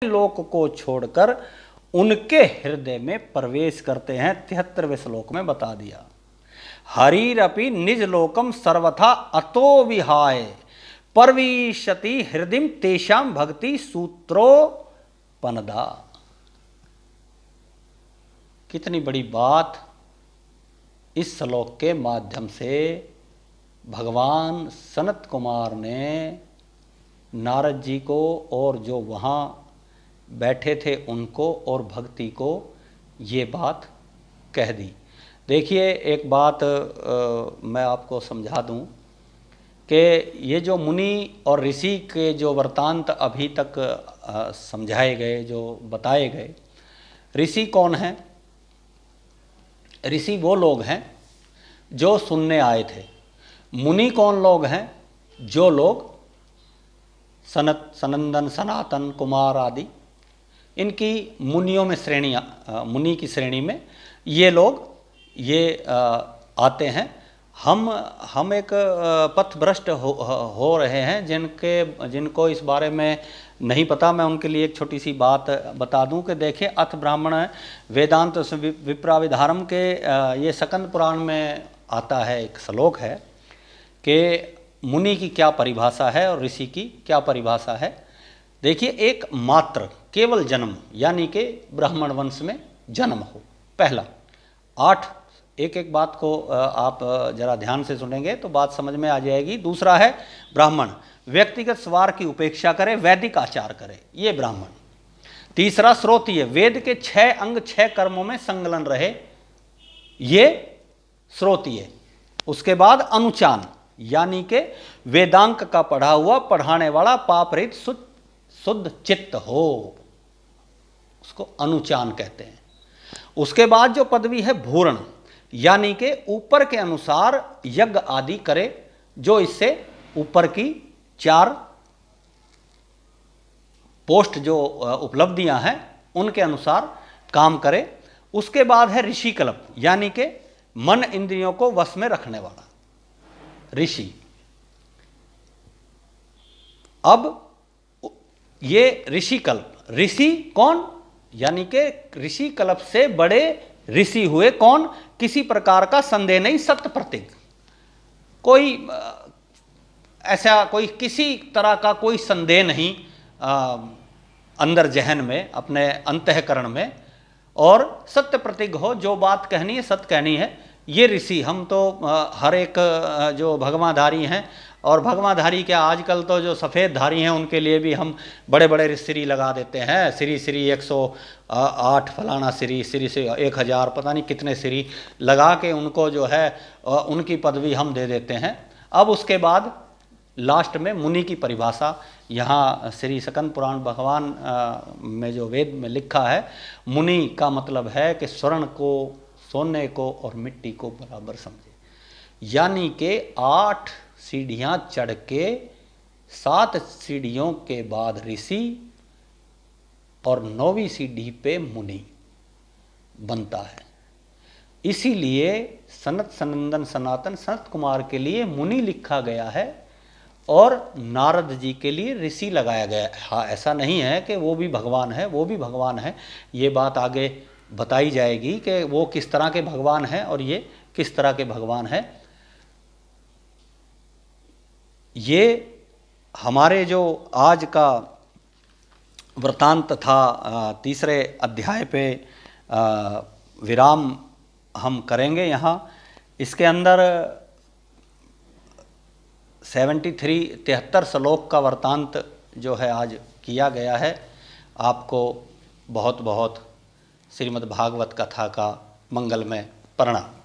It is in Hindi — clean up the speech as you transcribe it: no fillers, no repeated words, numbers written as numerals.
लोक को छोड़कर उनके हृदय में प्रवेश करते हैं। 73वें श्लोक में बता दिया। हरिरपि निज लोकम सर्वथा अतो विहाय परविशति हृदय तेषाम भक्ति सूत्रोपनदा। कितनी बड़ी बात इस श्लोक के माध्यम से भगवान सनत कुमार ने नारद जी को और जो वहाँ बैठे थे उनको और भक्ति को ये बात कह दी। देखिए एक बात मैं आपको समझा दूं कि ये जो मुनि और ऋषि के जो वृत्तांत अभी तक समझाए गए, जो बताए गए, ऋषि कौन हैं? ऋषि वो लोग हैं जो सुनने आए थे। मुनि कौन लोग हैं? जो लोग सनंदन, सनातन, कुमार आदि, इनकी मुनियों में श्रेणियाँ, मुनि की श्रेणी में ये लोग आते हैं। हम एक पथभ्रष्ट हो रहे हैं जिनको इस बारे में नहीं पता। मैं उनके लिए एक छोटी सी बात बता दूं कि देखिए, अथ ब्राह्मण वेदांत विप्राविधारम के ये सकंद पुराण में आता है, एक श्लोक है कि मुनि की क्या परिभाषा है और ऋषि की क्या परिभाषा है। देखिए, एक मात्र केवल जन्म यानी कि ब्राह्मण वंश में जन्म हो, पहला। 8 एक बात को आप जरा ध्यान से सुनेंगे तो बात समझ में आ जाएगी। दूसरा है ब्राह्मण व्यक्तिगत स्वार्थ की उपेक्षा करे, वैदिक आचार करे, ये ब्राह्मण। तीसरा श्रोत्रिय, वेद के 6 अंग 6 कर्मों में संलग्न रहे, ये श्रोत्रिय। उसके बाद अनुचान यानी कि वेदांग का पढ़ा हुआ, पढ़ाने वाला, पाप रहित शुद्ध चित्त हो, उसको अनुचान कहते हैं। उसके बाद जो पदवी है भूरण, यानी कि ऊपर के अनुसार यज्ञ आदि करे, जो इससे ऊपर की 4 पोस्ट जो उपलब्धियां हैं उनके अनुसार काम करे। उसके बाद है ऋषि कल्प, यानी कि मन इंद्रियों को वश में रखने वाला ऋषि। अब ये ऋषि कल्प, ऋषि कौन? यानी कि ऋषि कल्प से बड़े ऋषि हुए कौन? किसी प्रकार का संदेह नहीं, सत्य प्रतीक, कोई ऐसा कोई किसी तरह का कोई संदेह नहीं अंदर जहन में, अपने अंतःकरण में, और सत्य प्रतीक हो, जो बात कहनी है सत्य कहनी है। ये ऋषि, हम तो हर एक जो भगवाधारी हैं, और भगवाधारी क्या, आजकल तो जो सफ़ेद धारी हैं उनके लिए भी हम बड़े बड़े श्री लगा देते हैं। श्री 108 फलाना श्री से 1000 पता नहीं कितने श्री लगा के उनको जो है उनकी पदवी हम दे देते हैं। अब उसके बाद लास्ट में मुनि की परिभाषा यहाँ श्री सकंद पुराण भगवान में जो वेद में लिखा है, मुनि का मतलब है कि स्वर्ण को, सोने को और मिट्टी को बराबर समझे। यानी कि 8 सीढ़ियाँ चढ़ के 7 सीढ़ियों के बाद ऋषि और 9वीं सीढ़ी पे मुनि बनता है। इसीलिए सनत, सनंदन, सनातन, सनत कुमार के लिए मुनि लिखा गया है और नारद जी के लिए ऋषि लगाया गया है। हाँ, ऐसा नहीं है कि वो भी भगवान है, वो भी भगवान है। ये बात आगे बताई जाएगी कि वो किस तरह के भगवान हैं और ये किस तरह के भगवान हैं। ये हमारे जो आज का वृत्तांत था, तीसरे अध्याय पे विराम हम करेंगे यहाँ। इसके अंदर 73 श्लोक का वृत्तांत जो है आज किया गया है। आपको बहुत बहुत श्रीमद् भागवत कथा का मंगलमय प्रणाम।